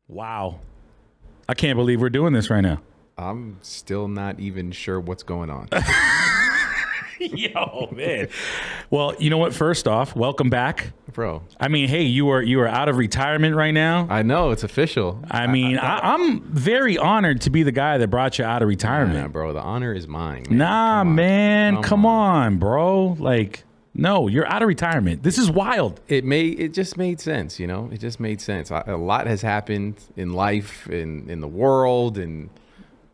Wow. I can't believe we're doing this right now. I'm still not even sure what's going on. Yo, man. Well, you know what? First off, welcome back. Bro. I mean, hey, you are out of retirement right now. I know, it's official. I mean, I'm very honored to be the guy that brought you out of retirement. Nah, bro, the honor is mine. Man. Come on, bro. Like, no, you're out of retirement. This is wild. It just made sense, you know? It just made sense. A lot has happened in life, in the world, and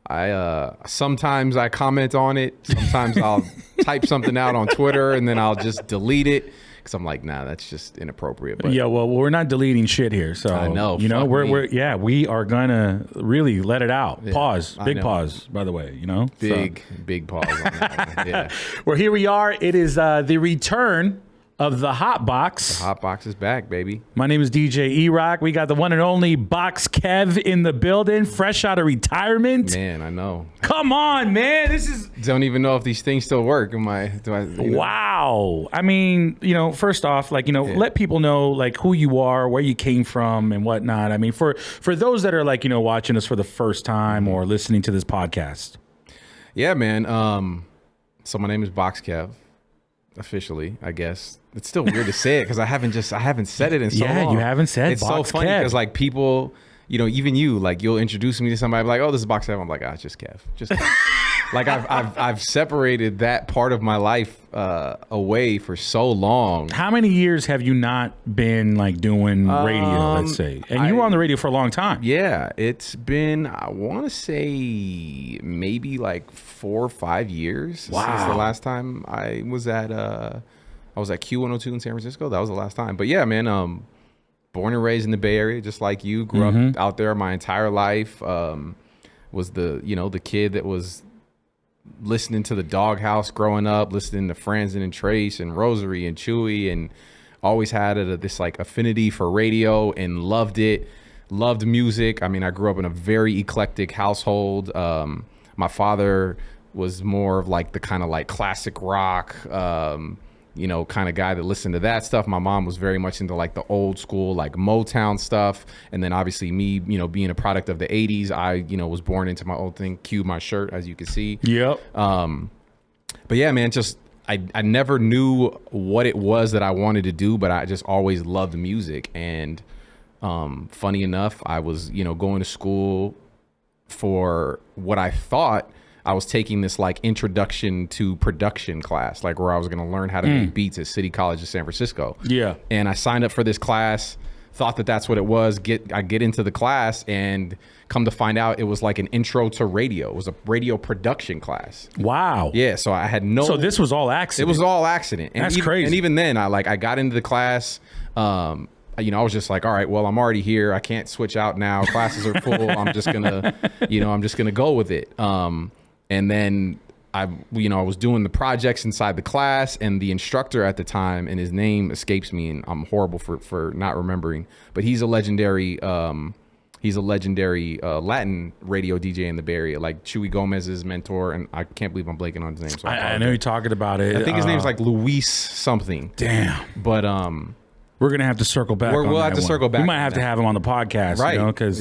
I sometimes I comment on it. Sometimes I'll type something out on Twitter and then I'll just delete it because I'm like, nah, that's just inappropriate. But yeah, well, we're not deleting shit here, so I know. You know, we are gonna really let it out. Yeah, pause, big pause, by the way. You know, big pause on that one. Yeah. Well, here we are. It is the return of the Hot Box. The Hot Box is back, baby. My name is DJ E-Rock. We got the one and only Box Kev in the building, fresh out of retirement. Man, I know. Come on, man. This is... Don't even know if these things still work. Wow. I mean, you know, first off, like, you know, let people know, like, who you are, where you came from and whatnot. I mean, for those that are, like, you know, watching us for the first time or listening to this podcast. Yeah, man. So my name is Box Kev. Officially, I guess. It's still weird to say it because I haven't said it in so long. Yeah, you haven't said it's Box so funny Kev. because like people, you know, even you, like you'll introduce me to somebody like, oh, this is Box Kev. I'm like, it's just Kev. Just Kev. Like I've separated that part of my life away for so long. How many years have you not been like doing radio, let's say? And you were on the radio for a long time. Yeah, it's been, I want to say maybe like 4 or 5 years since the last time I was at Q102 in San Francisco. That was the last time. But yeah, man, born and raised in the Bay Area, just like you. Grew up out there my entire life. Was the kid that was listening to the Doghouse growing up, listening to Franzen and Trace and Rosary and Chewy, and always had this like affinity for radio and loved it, loved music. I mean, I grew up in a very eclectic household. My father was more of like the kind of like classic rock, you know, kind of guy that listened to that stuff. My mom was very much into like the old school, like Motown stuff. And then obviously me, you know, being a product of the 80s, I, you know, was born into my old thing, cue my shirt, as you can see. Yep. But yeah, man, just, I never knew what it was that I wanted to do, but I just always loved music. And funny enough, I was, you know, going to school for what I thought I was taking this like introduction to production class, like where I was going to learn how to make beats at City College of San Francisco. Yeah. And I signed up for this class, thought that that's what it was. I get into the class and come to find out it was like an intro to radio. It was a radio production class. Wow. Yeah. So I had no. So this was all accident. It was all accident. And that's crazy. And even then, I got into the class. You know, I was just like, all right, well, I'm already here. I can't switch out now. Classes are full. I'm just gonna go with it. And then I was doing the projects inside the class, and the instructor at the time, and his name escapes me, and I'm horrible for not remembering, but he's a legendary Latin radio DJ in the Bay Area, like Chewy Gomez's mentor, and I can't believe I'm blanking on his name. So I know you're talking about it. I think his name's like Luis something. Damn. But we're gonna have to circle back. We'll have to circle back. We might have to have him on the podcast, right? You know, because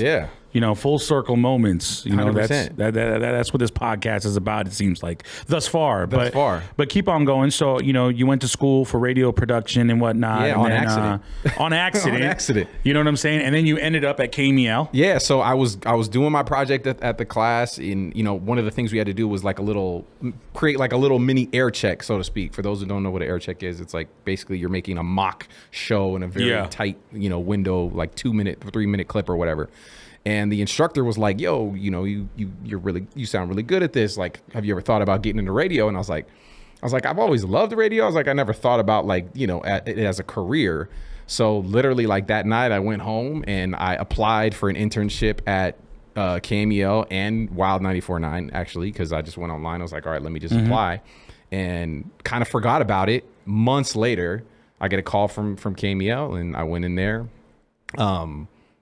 you know, full circle moments. You know, 100%. That's what this podcast is about. It seems like thus far. But keep on going. So you know, you went to school for radio production and whatnot. Yeah, and accident. On accident. On accident. You know what I'm saying? And then you ended up at KMEL. Yeah. So I was doing my project at the class, and you know, one of the things we had to do was create like a little mini air check, so to speak. For those who don't know what an air check is, it's like basically you're making a mock show in a very tight, you know, window, like 2-minute, 3-minute clip or whatever. And the instructor was like, yo, you know, you sound really good at this. Like, have you ever thought about getting into radio? And I was like, I've always loved radio. I was like, I never thought about like, you know, it as a career. So literally like that night I went home and I applied for an internship at KMEL and Wild 94.9 actually, because I just went online. I was like, all right, let me just apply, and kind of forgot about it. Months later, I get a call from KMEL, and I went in there.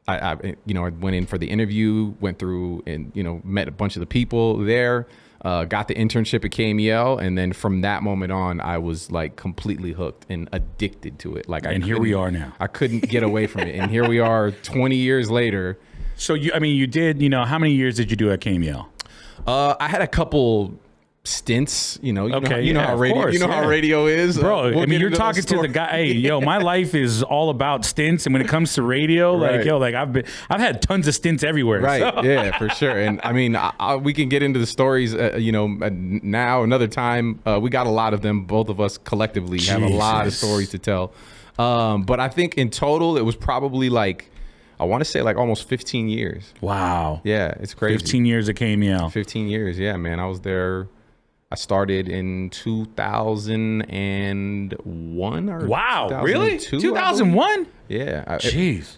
I went in for the interview, went through and, you know, met a bunch of the people there, got the internship at KMEL. And then from that moment on, I was like completely hooked and addicted to it. Like, and here we are now. I couldn't get away from it. And here we are 20 years later, So you did, how many years did you do at KML? I had a couple stints, you know how radio, course, how radio is, bro. You're talking to the guy. Hey, yo, my life is all about stints, and when it comes to radio, I've had tons of stints everywhere. Right? So. Yeah, for sure. And I mean, we can get into the stories, now another time. We got a lot of them. Both of us collectively have a lot of stories to tell. But I think in total, it was probably I want to say almost 15 years. Wow. Yeah, it's crazy. 15 years at KML. 15 years, yeah, man. I was there. I started in 2001 or wow, really? 2001? Yeah. Jeez.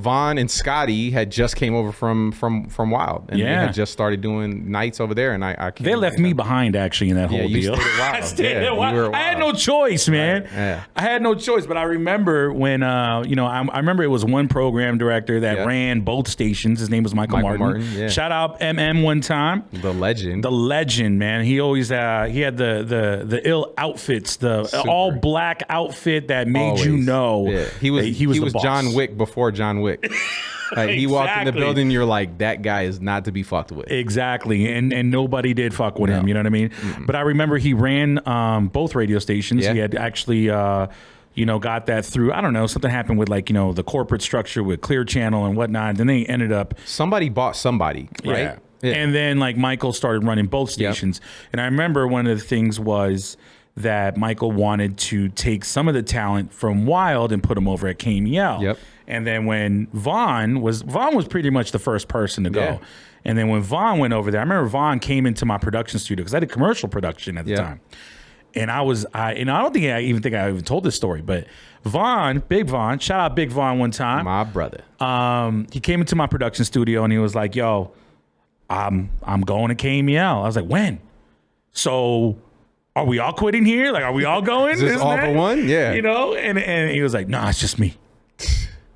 Vaughn and Scotty had just came over from Wild, and they had just started doing nights over there, and I they left me behind actually in that whole deal. I stayed at Wild. I had no choice, man. Right. Yeah. I had no choice, but I remember when I remember it was one program director that ran both stations. His name was Michael Martin. Yeah. Shout out MM one time. The legend, man. He always he had the ill outfits, the all black outfit that made you know. Yeah. He was John Wick before John Wick. He walked in the building, you're like, that guy is not to be fucked with. Exactly. And nobody did fuck with him, you know what I mean? Mm-mm. But I remember he ran both radio stations. Yeah. He had actually got that through, I don't know, something happened with the corporate structure with Clear Channel and whatnot. Then they ended up, somebody bought somebody, right? Yeah. And then Michael started running both stations. Yep. And I remember one of the things was that Michael wanted to take some of the talent from Wild and put them over at KML. Yep. And then when Vaughn was pretty much the first person to go. Yeah. And then when Vaughn went over there, I remember Vaughn came into my production studio because I did commercial production at the time. And I don't think I even told this story, but Big Vaughn, shout out Big Vaughn one time. My brother. He came into my production studio and he was like, yo, I'm going to KML. I was like, when? So are we all quitting here? Are we all going? Is this all for one? Yeah. And he was like, nah, it's just me.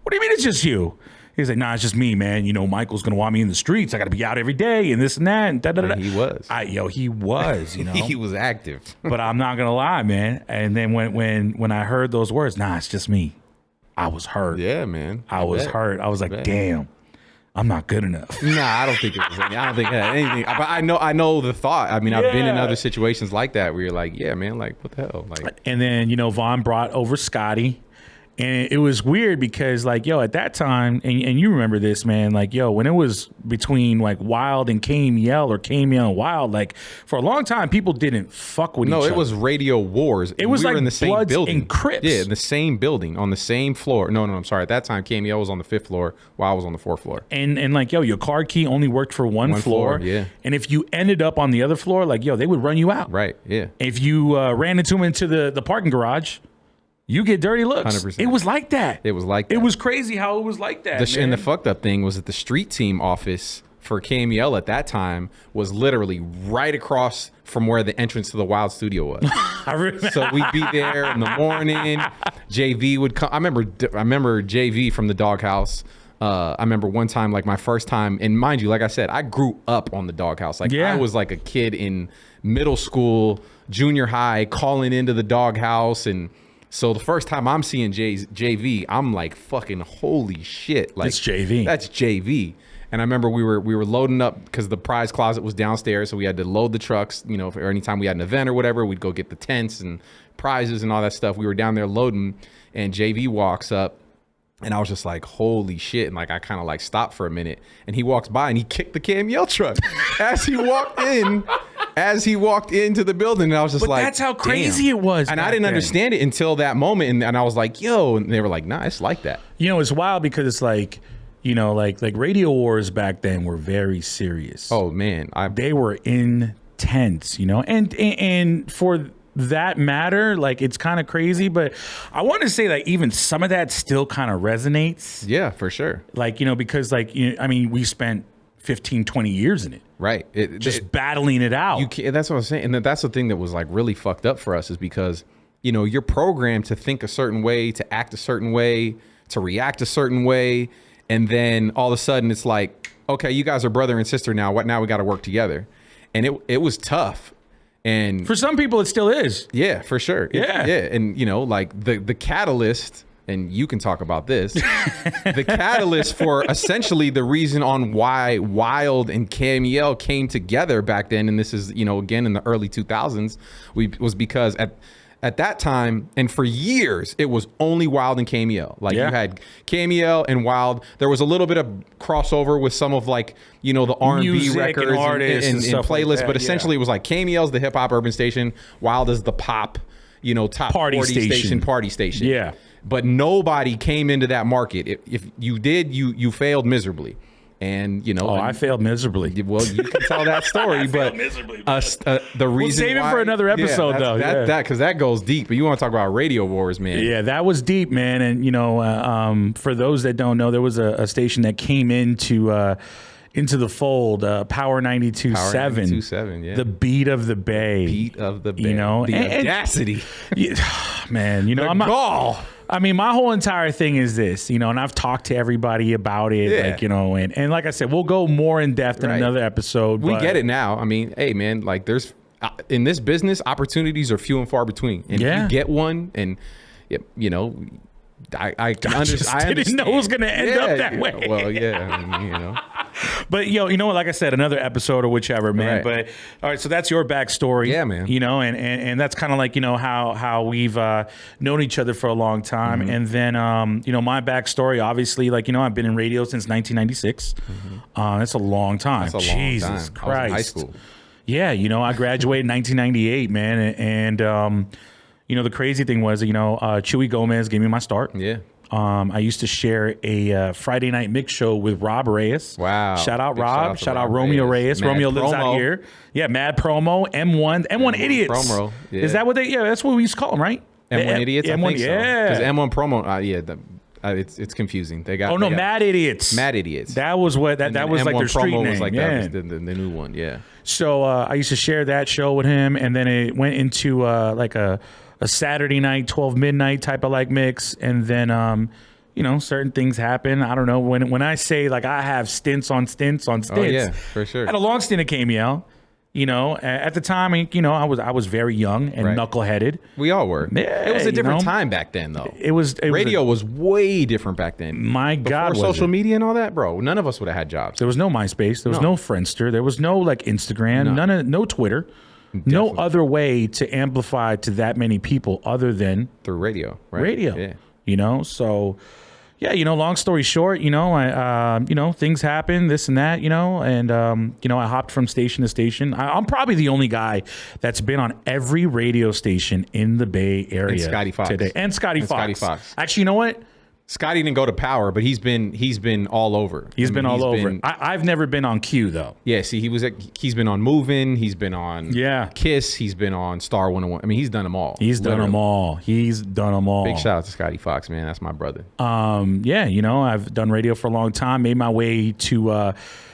What do you mean it's just you? He's like, nah, it's just me, man. Michael's going to want me in the streets. I got to be out every day and this and that. And da-da-da-da. He was. He was, He was active. But I'm not going to lie, man. And then when I heard those words, nah, it's just me, I was hurt. Yeah, man. I was hurt. I was like, damn. I'm not good enough. Nah, I don't think it was. I don't think it had anything. But I know the thought. I mean, I've been in other situations like that where you're like, yeah, man, what the hell? And then Vaughn brought over Scotty, and it was weird because at that time, and you remember this, man, when it was between Wild and KML or KML and Wild, for a long time, people didn't fuck with each other. No, it was radio wars. It was we were in the same Bloods building. And Crips. Yeah, in the same building, on the same floor. No, I'm sorry. At that time, KML was on the 5th floor, while I was on the 4th floor. And your card key only worked for one floor. Yeah. And if you ended up on the other floor, they would run you out. Right, yeah. If you ran into them into the parking garage, you get dirty looks. 100%. It was like that. It was like that. It was crazy how it was like that. And the fucked up thing was that the street team office for KML at that time was literally right across from where the entrance to the Wild studio was. So we'd be there in the morning. JV would come. I remember JV from the Doghouse. I remember one time, my first time, and mind you, like I said, I grew up on the Doghouse. I was a kid in middle school, junior high, calling into the Doghouse. And so the first time I'm seeing JV, I'm like, fucking holy shit. It's JV. That's JV. And I remember we were loading up because the prize closet was downstairs, so we had to load the trucks. For any time we had an event or whatever, we'd go get the tents and prizes and all that stuff. We were down there loading, and JV walks up, and I was just like, holy shit. And I kind of stopped for a minute, and he walks by and he kicked the KML truck as he walked in. As he walked into the building, and I was just that's how crazy it was. And I didn't understand it until that moment. And I was like, yo, and they were like, nah, it's like that. It's wild because it's like radio wars back then were very serious. Oh man. They were intense, and for that matter, it's kind of crazy, but I want to say even some of that still kind of resonates. Yeah, for sure. Because we spent 15, 20 years in it. Right. Just battling it out. That's what I'm saying. And that's the thing that was really fucked up for us is because, you're programmed to think a certain way, to act a certain way, to react a certain way. And then all of a sudden it's like, okay, you guys are brother and sister now. Now we got to work together. And it was tough. And for some people it still is. Yeah, for sure. Yeah. And the catalyst and you can talk about this, the catalyst for essentially the reason on why Wild and KMEL came together back then, and this is, you know, again in the early 2000s, was because at that time, and for years, it was only Wild and KMEL. Like you had KMEL and Wild. There was a little bit of crossover with some of, like, you know, the R&B records and artists and playlists, like that, but essentially it was like KMEL's the hip hop urban station, Wild is the pop, you know, top party 40 station, party station. Yeah. But nobody came into that market. If you did, you failed miserably. And, you know, I failed miserably. Well, you can tell that story, but the reason we'll save it for another episode, though. Because that goes deep. But you want to talk about radio wars, man? Yeah, that was deep, man. And you know, for those that don't know, there was a station that came into the fold, Power 92.7. Power 92.7, yeah. The beat of the Bay. Beat of the Bay. You know, the audacity. Man, you know, the gall. I mean, my whole entire thing is this, you know, and I've talked to everybody about it, like, you know, and like I said, we'll go more in depth in another episode. We get it now. I mean, hey, man, like there's in this business, opportunities are few and far between. And if you get one, and you know, I didn't know it was going to end up that way. Well, yeah, I mean, you know. But you know what? Like I said, another episode or whichever, man. But all right, so that's your backstory. Yeah, man. You know, and that's kind of like, you know, how we've known each other for a long time. And then you know, my backstory, obviously, like, you know, I've been in radio since 1996. That's a long time. That's a Jesus long time. Christ. I was in high school. Yeah, you know, I graduated in 1998, man, and you know, the crazy thing was, you know, Chewy Gomez gave me my start. Yeah. I used to share a Friday night mix show with Rob Reyes. Wow. Shout out Rob. Shout out Romeo Reyes. Romeo lives out here. Yeah, Mad Promo, M1 Idiots. Promo. Yeah. Is that what they, that's what we used to call them, right? M1 Idiots, M1, I think so. Because M1 Promo, it's confusing. They got Mad Idiots. Mad Idiots. That was what that was, like their street name. Was like that was the new one, yeah. So I used to share that show with him, and then it went into like a Saturday night, 12 midnight type of like mix. And then, you know, certain things happen. I don't know. When I say like I have stints on stints. Oh, yeah, for sure. I had a long stint at KMEL. You know, at the time, you know, I was very young and knuckleheaded. We all were. Yeah, it was a different time back then, though. Radio was way different back then. My God, before social media and all that, bro. None of us would have had jobs. There was no MySpace. There was no Friendster. There was no like Instagram. No Twitter. Definitely. No other way to amplify to that many people other than through radio. Right? Radio. Yeah. You know, so. Yeah, you know, long story short, you know, I, you know, things happen, this and that, you know, and, you know, I hopped from station to station. I'm probably the only guy that's been on every radio station in the Bay Area and Scotty Fox. Today. And Scotty Fox. Actually, you know what? Scotty didn't go to Power, but he's been all over. He's been all over. I've never been on Q though. Yeah, see, he's been on Movin', he's been on Kiss, he's been on Star 101. I mean, he's done them all. He's done them all. Big shout out to Scotty Fox, man. That's my brother. Yeah, you know, I've done radio for a long time. Made my way to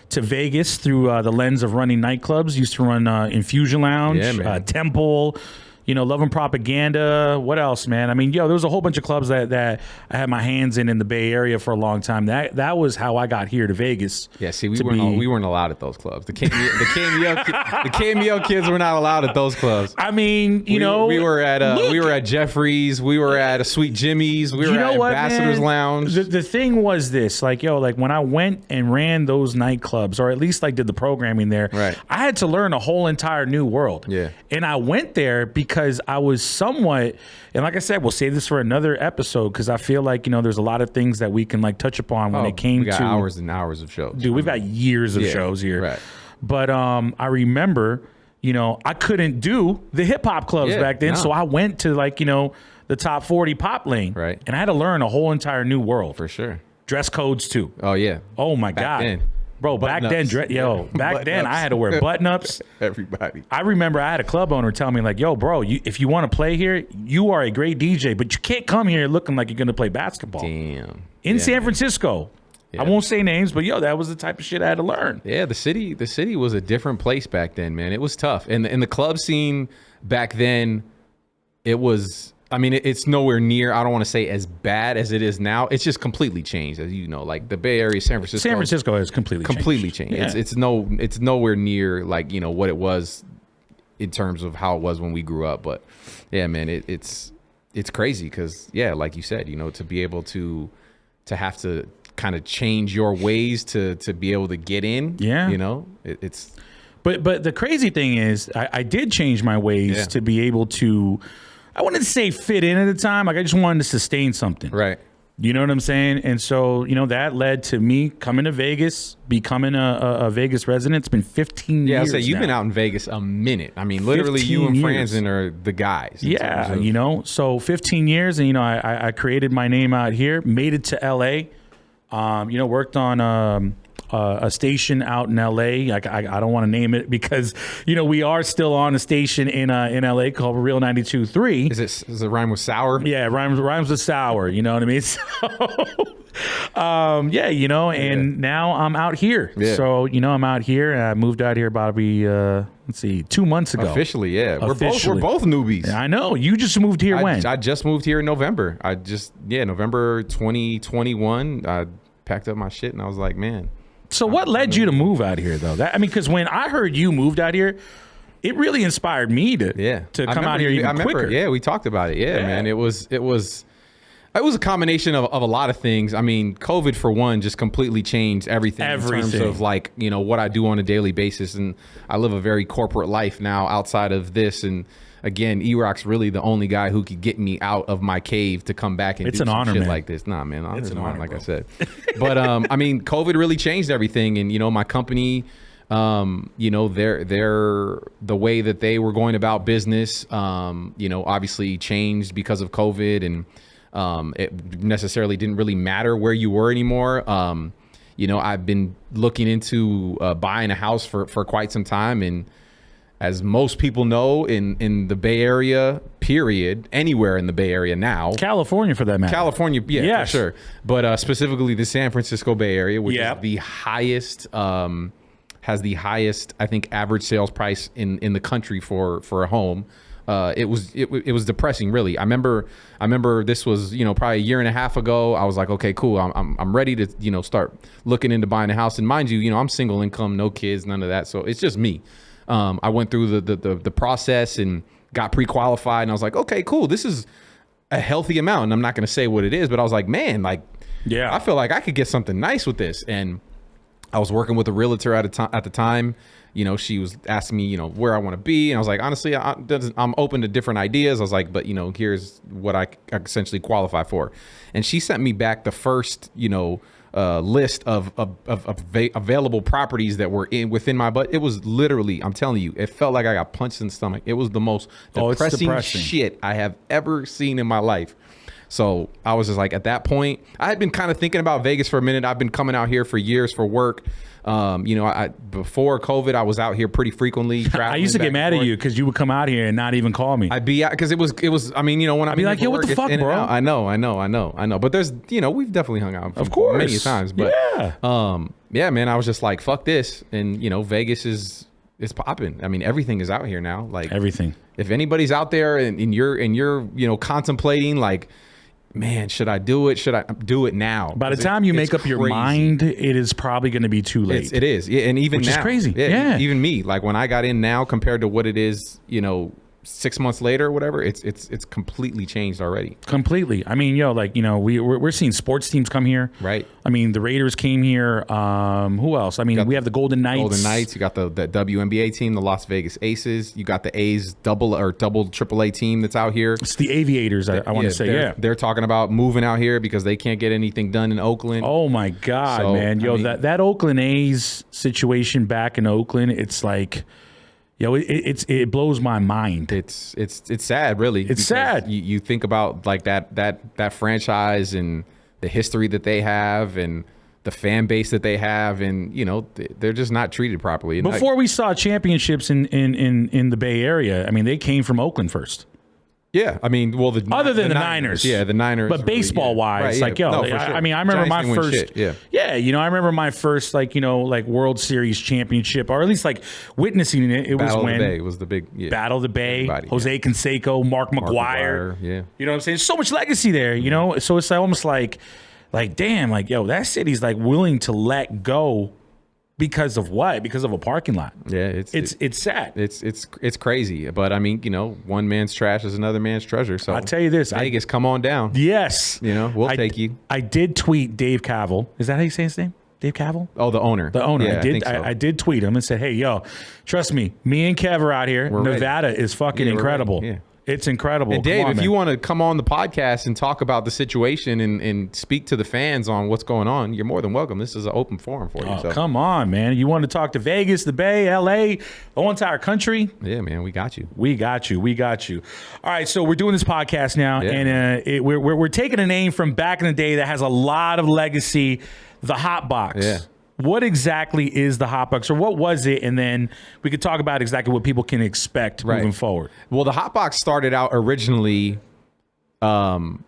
Vegas through the lens of running nightclubs. Used to run Infusion Lounge, Temple. You know, Love and Propaganda. What else, man? I mean, there was a whole bunch of clubs that I had my hands in the Bay Area for a long time. That was how I got here to Vegas. Yeah, see, we weren't allowed at those clubs. The KMEL kids were not allowed at those clubs. I mean, you know, we were at Jeffrey's, we were at a Sweet Jimmy's, we were at Ambassador's Lounge. The thing was this, like, like when I went and ran those nightclubs, or at least like did the programming there, I had to learn a whole entire new world. Yeah, and I went there because I was somewhat, and like I said, we'll save this for another episode because I feel like, you know, there's a lot of things that we can like touch upon when it came to hours and hours of shows. Dude, we've got years of shows here. Right. But I remember, you know, I couldn't do the hip hop clubs back then, so I went to like, you know, the top 40 pop lane. Right. And I had to learn a whole entire new world. For sure. Dress codes too. Oh yeah. Oh my God. Then. Bro, back then I had to wear button-ups. Everybody. I remember I had a club owner tell me like, yo, bro, if you want to play here, you are a great DJ, but you can't come here looking like you're going to play basketball. Damn. In San Francisco. Yeah. I won't say names, but that was the type of shit I had to learn. Yeah, the city was a different place back then, man. It was tough. And the club scene back then, it was... I mean, it's nowhere near, I don't want to say as bad as it is now. It's just completely changed, as you know. Like the Bay Area, San Francisco. San Francisco has completely changed. Yeah. It's nowhere near like, you know, what it was in terms of how it was when we grew up. But yeah, man, it's it's crazy because, yeah, like you said, you know, to be able to have to kind of change your ways to be able to get in, you know, it's. But the crazy thing is I did change my ways to be able to, I wouldn't say fit in at the time. Like I just wanted to sustain something. Right. You know what I'm saying? And so, you know, that led to me coming to Vegas, becoming a Vegas resident. It's been 15 years. Yeah, I'll say you've now. been out in Vegas a minute. I mean, literally you and Franzen are the guys. Yeah, you know, so 15 years and, you know, I created my name out here, made it to LA, you know, worked on a station out in LA. I don't want to name it because, you know, we are still on a station in LA called Real 92.3. Does it rhyme with sour? Yeah, it rhymes with sour. You know what I mean? So, yeah, you know, and now I'm out here. Yeah. So, you know, I'm out here. I moved out here probably, let's see, 2 months ago. Officially, yeah. We're both newbies. Yeah, I know. You just moved here when? I just moved here in November. November 2021. I packed up my shit and I was like, man. So what led you to move out here, though? Because when I heard you moved out here, it really inspired me to come out here even quicker. Yeah, we talked about it. Yeah, man. It was a combination of a lot of things. I mean, COVID for one just completely changed everything in terms of like, you know, what I do on a daily basis. And I live a very corporate life now outside of this. And again, E-Rock's really the only guy who could get me out of my cave to come back and do some shit like this. Nah, man, it's an honor, like I said. But I mean, COVID really changed everything, and you know, my company, you know, the way that they were going about business, you know, obviously changed because of COVID, and it necessarily didn't really matter where you were anymore. You know, I've been looking into buying a house for quite some time, and as most people know, in the Bay Area, period, anywhere in the Bay Area now. California, for that matter. California, yeah, for sure. But specifically the San Francisco Bay Area, which is the highest, has the highest, I think, average sales price in the country for a home. It was depressing, really. I remember this was, you know, probably a year and a half ago. I was like, okay, cool. I'm ready to, you know, start looking into buying a house. And mind you, you know, I'm single income, no kids, none of that. So it's just me. I went through the process and got pre-qualified, and I was like, okay, cool. This is a healthy amount. And I'm not going to say what it is, but I was like, man, like, I feel like I could get something nice with this. And I was working with a realtor at the time. You know, she was asking me, you know, where I want to be. And I was like, honestly, I'm open to different ideas. I was like, but, you know, here's what I essentially qualify for. And she sent me back the first, you know, list of available properties that were within my budget. It was literally, I'm telling you, it felt like I got punched in the stomach. It was the most depressing shit I have ever seen in my life. So I was just like, at that point, I had been kind of thinking about Vegas for a minute. I've been coming out here for years for work. You know, before COVID, I was out here pretty frequently. I used to get mad at you because you would come out here and not even call me. I'd be out because it was. I mean, you know, when I'd be like, yo, what the fuck, bro? I know. But there's, you know, we've definitely hung out, of course, many times. But yeah, man, I was just like, fuck this, and you know, Vegas is popping. I mean, everything is out here now. Like everything. If anybody's out there and you're you know, contemplating like, man, should I do it? Should I do it now? By the time you make up your mind, it is probably going to be too late. It is. Yeah, and even which now, is crazy. Yeah. Even me, like when I got in now compared to what it is, you know, 6 months later or whatever, it's completely changed already. Completely. I mean, yo, like, you know, we're seeing sports teams come here. Right. I mean, the Raiders came here. Who else? I mean, we have the Golden Knights. You got the WNBA team, the Las Vegas Aces. You got the A's double AAA team that's out here. It's the Aviators, I want to say. They're talking about moving out here because they can't get anything done in Oakland. Oh my God, man. Yo, that Oakland A's situation back in Oakland, it's like, yo, it blows my mind. It's sad, really. It's sad. You think about like that franchise and the history that they have and the fan base that they have, and you know, they're just not treated properly. And before we saw championships in the Bay Area, I mean, they came from Oakland first. Yeah, I mean, well, other than the Niners, yeah, the Niners. But baseball wise, like, yo, no, sure. I mean, I remember my first, you know, I remember my first, like, you know, like World Series championship, or at least like witnessing it. It was when it was the big Battle of the Bay, Jose Canseco, Mark McGwire. Yeah, you know what I'm saying? So much legacy there, you know. So it's almost like damn, like, yo, that city's like willing to let go Because of what? Because of a parking lot. Yeah, it's sad. It's crazy. But I mean, you know, one man's trash is another man's treasure. So I'll tell you this. Vegas, come on down. Yes. You know, we'll take you. I did tweet Dave Cavill. Is that how you say his name? Dave Cavill? Oh, the owner. The owner. Yeah, I did tweet him and said, hey, yo, trust me and Kev are out here. We're Nevada ready. is fucking incredible. Yeah. It's incredible. And Dave, if you want to come on the podcast and talk about the situation and speak to the fans on what's going on, you're more than welcome. This is an open forum for you. Oh, come on, man. You want to talk to Vegas, the Bay, LA, the whole entire country? Yeah, man, we got you. We got you. All right, so we're doing this podcast now, and we're taking a name from back in the day that has a lot of legacy, the Hot Box. Yeah. What exactly is the Hot Box, or what was it? And then we could talk about exactly what people can expect moving forward. Well, the Hot Box started out originally, man,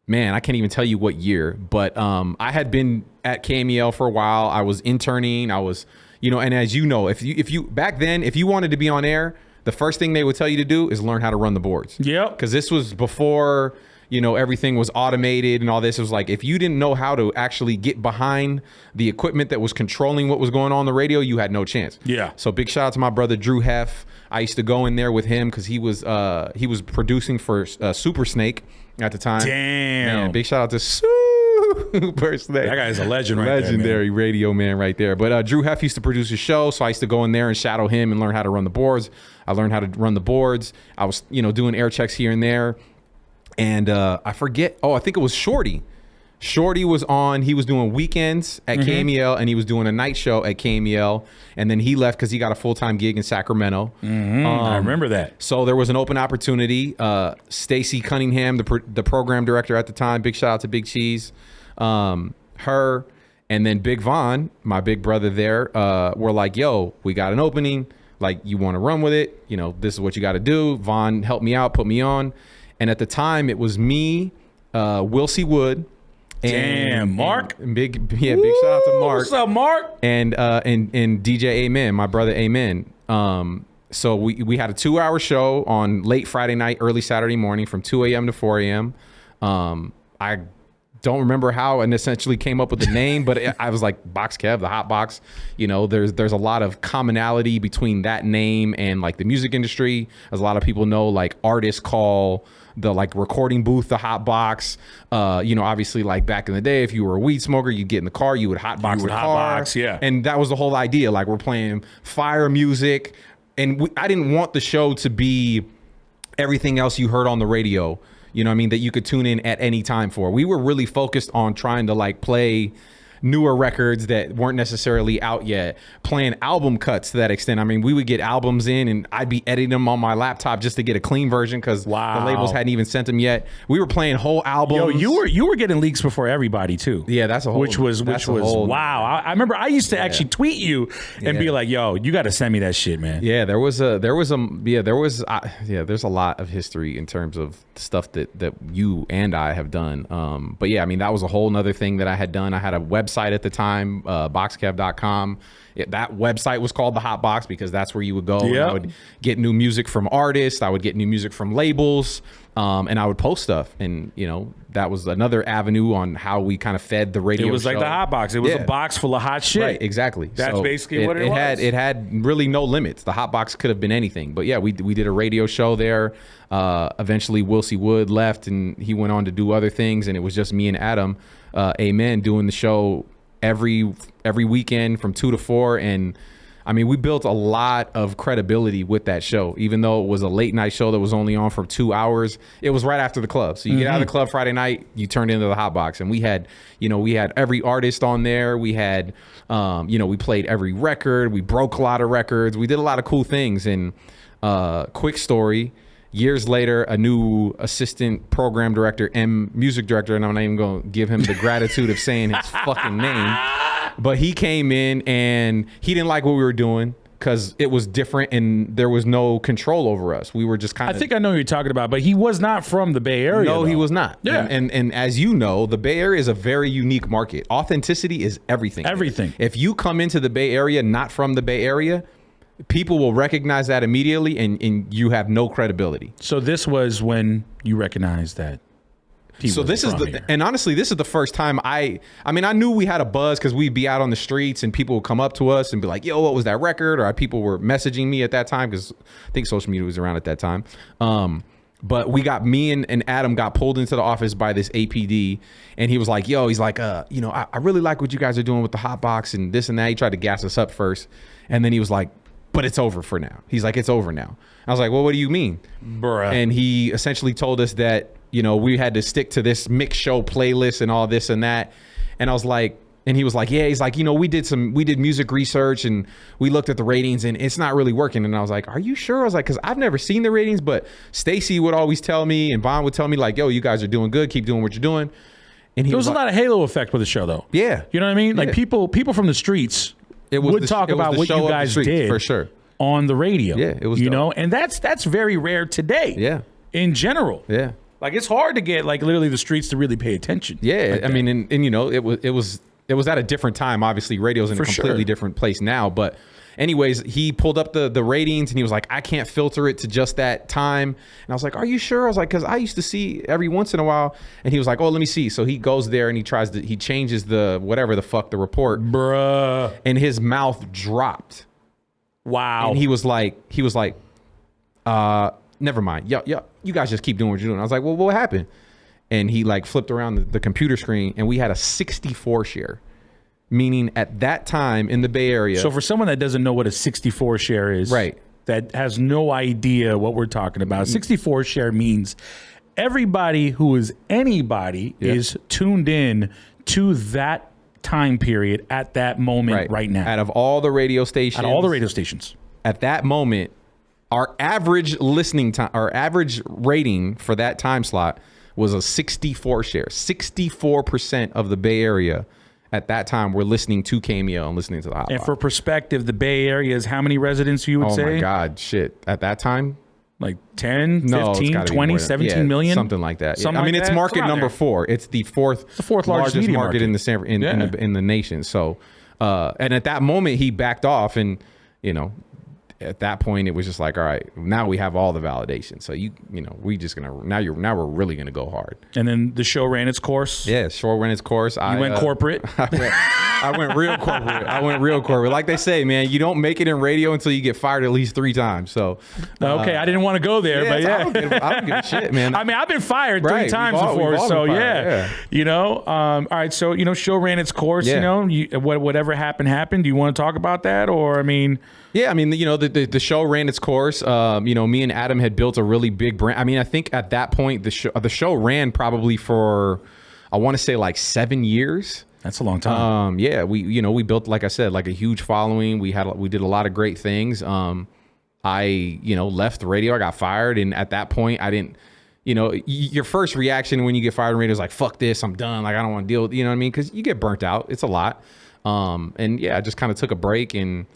I can't even tell you what year, but I had been at KMEL for a while. I was interning. I was, you know, and as you know, if you back then, if you wanted to be on air, the first thing they would tell you to do is learn how to run the boards. Yep. Because this was before, you know, everything was automated and all this. It was like, if you didn't know how to actually get behind the equipment that was controlling what was going on the radio, you had no chance. Yeah. So big shout out to my brother, Drew Heff. I used to go in there with him because he was producing for Super Snake at the time. Damn. Man, big shout out to Super Snake. That guy's a legend right there, Legendary radio man right there. But Drew Heff used to produce a show, so I used to go in there and shadow him and learn how to run the boards. I learned how to run the boards. I was, you know, doing air checks here and there. And I forget. Oh, I think it was Shorty. Shorty was on. He was doing weekends at KMEL, and he was doing a night show at KMEL. And then he left because he got a full-time gig in Sacramento. I remember that. So there was an open opportunity. Stacy Cunningham, the program director at the time. Big shout out to Big Cheese. Her and then Big Von, my big brother there, were like, "Yo, we got an opening. Like, you want to run with it? You know, this is what you got to do." Von helped me out, put me on. And at the time, it was me, Wilsey Wood, and Mark. Big shout out to Mark. What's up, Mark? And DJ Amen, my brother Amen. So we had a 2-hour show on late Friday night, early Saturday morning, from 2 a.m. to 4 a.m. I don't remember how and essentially came up with the name, but I was like, Box Kev, the Hot Box. You know, there's a lot of commonality between that name and like the music industry. As a lot of people know, like artists call the like recording booth the Hot Box. You know, obviously like back in the day, if you were a weed smoker, you'd get in the car, you would hot box the car. Yeah. And that was the whole idea. Like, we're playing fire music, and I didn't want the show to be everything else you heard on the radio. You know what I mean? That you could tune in at any time for. We were really focused on trying to like play newer records that weren't necessarily out yet, playing album cuts to that extent. I mean, we would get albums in and I'd be editing them on my laptop just to get a clean version because the labels hadn't even sent them yet. We were playing whole albums. Yo, you were getting leaks before everybody too. Yeah, that's a whole. Which was wow. I remember I used to actually tweet you and be like, "Yo, you got to send me that shit, man." Yeah, there's a lot of history in terms of stuff that you and I have done. But yeah, I mean, that was a whole nother thing that I had done. I had a website at the time, boxkev.com. That website was called the Hot Box because that's where you would go. Yep. And I would get new music from artists. I would get new music from labels, and I would post stuff. And you know, that was another avenue on how we kind of fed the radio. It was show. like the Hot Box. It was a box full of hot shit. Right, exactly. That's basically what it was. It had really no limits. The Hot Box could have been anything. But yeah, we did a radio show there. Eventually, Wilsey Wood left, and he went on to do other things, and it was just me and Adam, Amen, doing the show every weekend from 2 to 4. And I mean, we built a lot of credibility with that show. Even though it was a late night show that was only on for 2 hours, it was right after the club. So you get out of the club Friday night, you turned into the Hot Box. And we had every artist on there. We had, we played every record. We broke a lot of records. We did a lot of cool things. And quick story, years later, a new assistant program director and music director, and I'm not even going to give him the gratitude of saying his fucking name, but he came in and he didn't like what we were doing because it was different and there was no control over us. We were just kind of... I think I know who you're talking about, but he was not from the Bay Area. No, though. he was not. Yeah. And as you know, the Bay Area is a very unique market. Authenticity is everything. Everything. If you come into the Bay Area not from the Bay Area, people will recognize that immediately, and you have no credibility. So this was when you recognized that. So this is and honestly, this is the first time I mean, I knew we had a buzz because we'd be out on the streets and people would come up to us and be like, yo, what was that record? Or people were messaging me at that time because I think social media was around at that time. But me and Adam got pulled into the office by this APD, and he was like, yo, he's like, you know, I really like what you guys are doing with the hot box and this and that. He tried to gas us up first. And then he was like, but it's over for now. He's like, it's over now. I was like, well, what do you mean? Bruh. And he essentially told us that, you know, we had to stick to this mix show playlist and all this and that. And I was like, and he was like, yeah, he's like, you know, we did music research and we looked at the ratings and it's not really working. And I was like, are you sure? I was like, because I've never seen the ratings, but Stacy would always tell me and Vaughn would tell me like, yo, you guys are doing good. Keep doing what you're doing. And there was a lot of halo effect with the show, though. Yeah. You know what I mean? Like people from the streets would talk about what you guys did for sure on the radio. Yeah, it was you dope. know, and that's very rare today. Yeah. In general. Yeah. Like it's hard to get like literally the streets to really pay attention. Yeah. Like I mean, and you know, it was at a different time. Obviously, radio's in a completely different place now. But anyways, he pulled up the ratings and he was like, I can't filter it to just that time. And I was like, are you sure? I was like, because I used to see every once in a while. And he was like, oh, let me see. So he goes there and he changes the whatever the fuck the report. Bruh. And his mouth dropped. Wow. And he was like, never mind. Yeah, you guys just keep doing what you're doing. I was like, well, what happened? And he like flipped around the computer screen and we had a 64 share, meaning at that time in the Bay Area. So for someone that doesn't know what a 64 share is, right, that has no idea what we're talking about, 64 share means everybody who is anybody is tuned in to that time period at that moment right now. Out of all the radio stations. At that moment, our average listening time, our average rating for that time slot was a 64 share. 64% of the Bay Area at that time were listening to KMEL and listening to the Hot Box. And for perspective, the Bay Area is how many residents you would say? Oh my God, shit. At that time? Like 10, 15, 20, 17 million? Something like that. Something I mean, like it's that? market number 4. It's the fourth largest market in the nation. So, and at that moment, he backed off and, you know, at that point it was just like, all right, now we have all the validation. So you know, now we're really gonna go hard. And then the show ran its course. Yeah, show ran its course. You went corporate. I went real corporate. Like they say, man, you don't make it in radio until you get fired at least 3 times. So okay, I didn't want to go there, but yeah, I don't give a shit, man. I mean, I've been fired 3 times before, so yeah. You know, all right. So you know, show ran its course. Yeah. You know, whatever happened. Do you want to talk about that, or I mean? Yeah, I mean, you know, the show ran its course. You know, me and Adam had built a really big brand. I mean, I think at that point the show ran probably for, I want to say like 7 years. That's a long time. Yeah, we built, like I said, like a huge following. We did a lot of great things. I, you know, left the radio. I got fired, and at that point, I didn't. You know, your first reaction when you get fired in radio is like, "Fuck this, I'm done." Like I don't want to deal with. You know what I mean? Because you get burnt out. It's a lot. And yeah, I just kind of took a break and.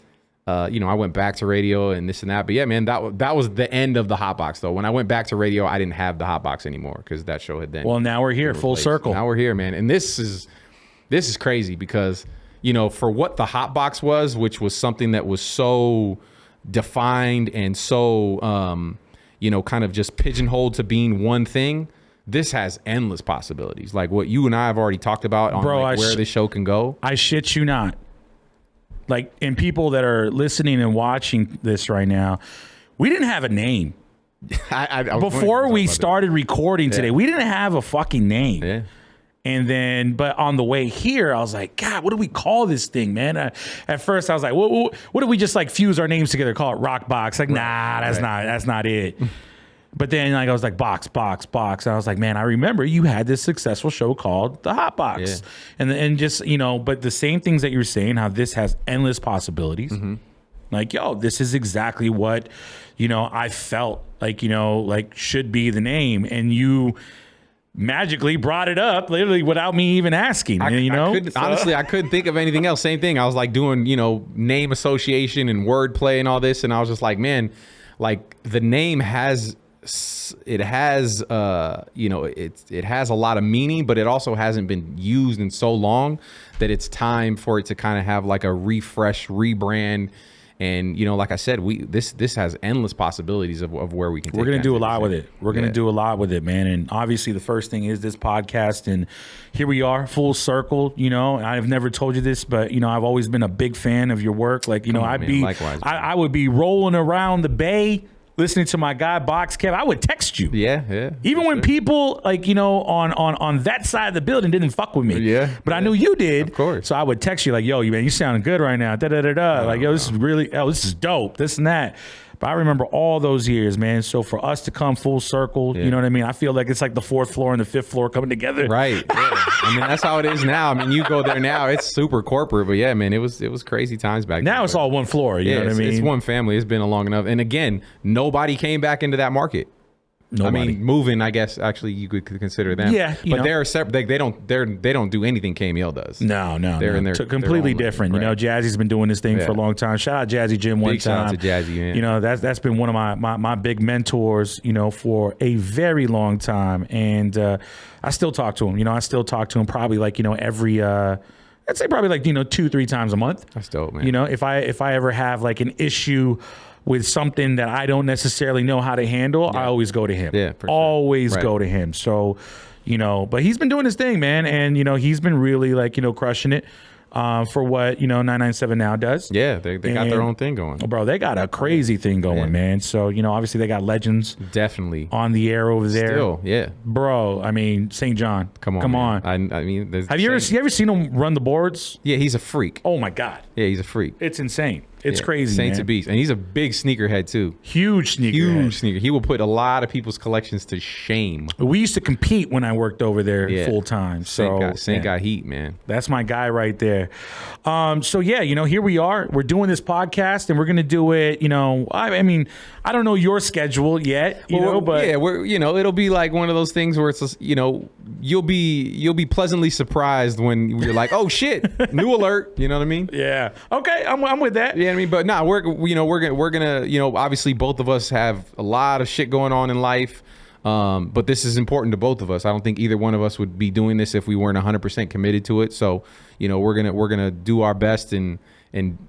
You know, I went back to radio and this and that. But yeah, man, that was the end of the Hot Box, though. When I went back to radio, I didn't have the Hot Box anymore because that show had then. Well, now we're here, full circle. Now we're here, man. And this is crazy because, you know, for what the Hot Box was, which was something that was so defined and so, you know, kind of just pigeonholed to being one thing. This has endless possibilities. Like what you and I have already talked about on where this show can go. I shit you not. Like, and people that are listening and watching this right now, we didn't have a name. Before we started recording today, we didn't have a fucking name. Yeah. And then, but on the way here, I was like, God, what do we call this thing, man? At first, I was like, what if we just like fuse our names together, call it Rock Box? Like, nah, that's not it. But then like I was like, Box. And I was like, man, I remember you had this successful show called The Hot Box. Yeah. And just, you know, but the same things that you're saying, how this has endless possibilities. Mm-hmm. Like, yo, this is exactly what, you know, I felt like, you know, like should be the name. And you magically brought it up literally without me even asking, you know? Honestly, I couldn't think of anything else. Same thing. I was like doing, you know, name association and wordplay and all this. And I was just like, man, like the name has... It has you know, it has a lot of meaning, but it also hasn't been used in so long that it's time for it to kind of have like a refresh, rebrand, And, you know, like I said, this has endless possibilities of where we can take We're going to do a lot with it. it. We're going to do a lot with it, man. And obviously the first thing is this podcast. And here we are, full circle. You know, I've never told you this, but, you know, I've always been a big fan of your work. Like, you know, Likewise, I would be rolling around the Bay listening to my guy Box Kev. I would text you. Yeah. Even when people, like, you know, on that side of the building didn't fuck with me. Yeah. But I knew you did. Of course. So I would text you like, yo, man, you sounding good right now. Like, yo, this is really, this is dope. This and that. But I remember all those years, man. So for us to come full circle, you know what I mean? I feel like it's like the 4th floor and the 5th floor coming together. Right. Yeah. I mean, that's how it is now. I mean, you go there now, it's super corporate. But yeah, man, it was crazy times back then. Now it's all one floor. You know what I mean? It's one family. It's been a long enough. And again, nobody came back into that market. Nobody. I mean, moving, I guess, actually, you could consider them. Yeah, but they're separate. They don't do anything KML does. No. They're in their completely their own different. lane, You know, right. Jazzy's been doing this thing for a long time. Shout out Jazzy Jim one Big time. shout out to Jazzy, man. You know, that's been one of my big mentors, you know, for a very long time. And I still talk to him. You know, I still talk to him probably like, you know, every I'd say probably like, you know, 2-3 times a month. That's dope, man. You know, if I ever have like an issue with something that I don't necessarily know how to handle, I always go to him. Yeah, for sure. Always go to him. So, you know, but he's been doing his thing, man. And, you know, he's been really like, you know, crushing it for what, you know, 997 Now does. Yeah, they got their own thing going. Bro, they got a crazy thing going, man. So, you know, obviously they got legends Definitely on the air over there. Still, yeah. Bro, I mean, St. John. Come on. I mean, Have you ever seen him run the boards? Yeah, he's a freak. Oh my God. Yeah, he's a freak. It's insane. It's crazy, Saint man. to beast. And he's a big sneakerhead, too. Huge sneaker. He will put a lot of people's collections to shame. We used to compete when I worked over there full time. So Saint got heat, man. That's my guy right there. So yeah, you know, here we are. We're doing this podcast, and we're gonna do it. You know, I mean, I don't know your schedule yet, but yeah, it'll be like one of those things where it's just, you know, you'll be pleasantly surprised when you're like, oh shit, new alert. You know what I mean? Yeah. Okay, I'm with that. Yeah, I mean, but nah, we're gonna, you know, obviously both of us have a lot of shit going on in life. But this is important to both of us. I don't think either one of us would be doing this if we weren't 100% committed to it. So, you know, we're gonna do our best and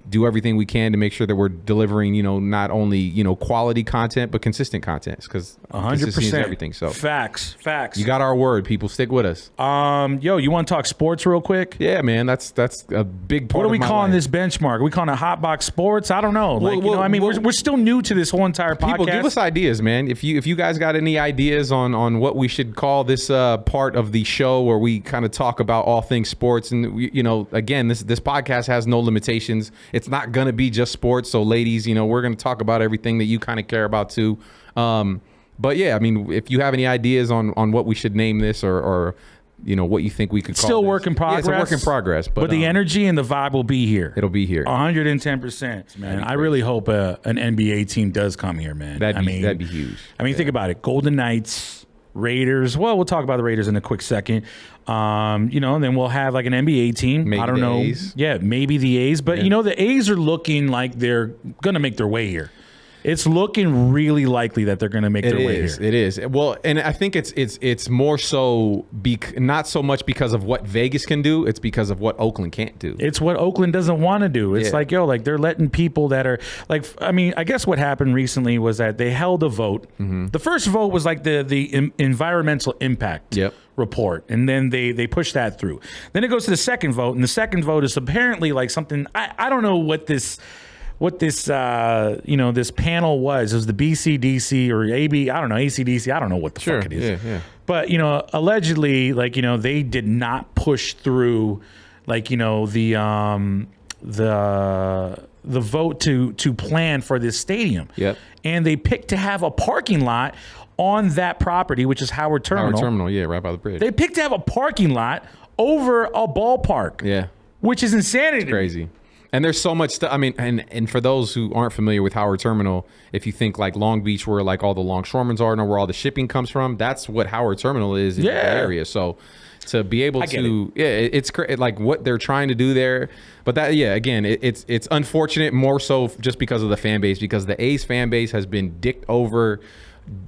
do everything we can to make sure that we're delivering, you know, not only, you know, quality content but consistent content, because 100% everything. So facts. You got our word, people. Stick with us. Yo, you want to talk sports real quick? Yeah, man. That's a big part. What are we of my calling life. this benchmark? Are we calling it Hot Box Sports? I don't know. Like, you know, I mean, we're still new to this whole entire podcast. People, give us ideas, man. If you guys got any ideas on what we should call this part of the show, where we kind of talk about all things sports, and we, you know, again, this podcast has no limitations. It's not gonna be just sports. So, ladies, you know, we're gonna talk about everything that you kind of care about too. But yeah, I mean, if you have any ideas on what we should name this, or you know, what you think we could call still this. work in progress. Yeah, it's a work in progress, but the energy and the vibe will be here. It'll be here. 110%, man. I really hope an NBA team does come here, man. That'd be huge. I mean, think about it. Golden Knights, Raiders. Well, we'll talk about the Raiders in a quick second. You know, and then we'll have like an NBA team. Maybe I don't know. A's. Yeah, maybe the A's. But, you know, the A's are looking like they're going to make their way here. It's looking really likely that they're going to make their way here. It is. Well, and I think it's more so not so much because of what Vegas can do. It's because of what Oakland can't do. It's what Oakland doesn't want to do. It's like, yo, like they're letting people that are like, I mean, I guess what happened recently was that they held a vote. Mm-hmm. The first vote was like the environmental impact report. And then they pushed that through. Then it goes to the second vote. And the second vote is apparently like something, I don't know what this you know, this panel was. It was the BCDC or AB, I don't know, ACDC, I don't know what the fuck it is. Yeah. But, you know, allegedly, like, you know, they did not push through, like, you know, the vote to plan for this stadium. Yep. And they picked to have a parking lot on that property, which is Howard Terminal. Howard Terminal, yeah, right by the bridge. They picked to have a parking lot over a ballpark. Yeah. Which is insanity. It's crazy. And there's so much stuff. I mean, and for those who aren't familiar with Howard Terminal, if you think like Long Beach, where like all the longshoremen's are, and where all the shipping comes from, that's what Howard Terminal is in that area. So to be able to, it's like what they're trying to do there. But that, again, it's unfortunate more so just because of the fan base, because the A's fan base has been dicked over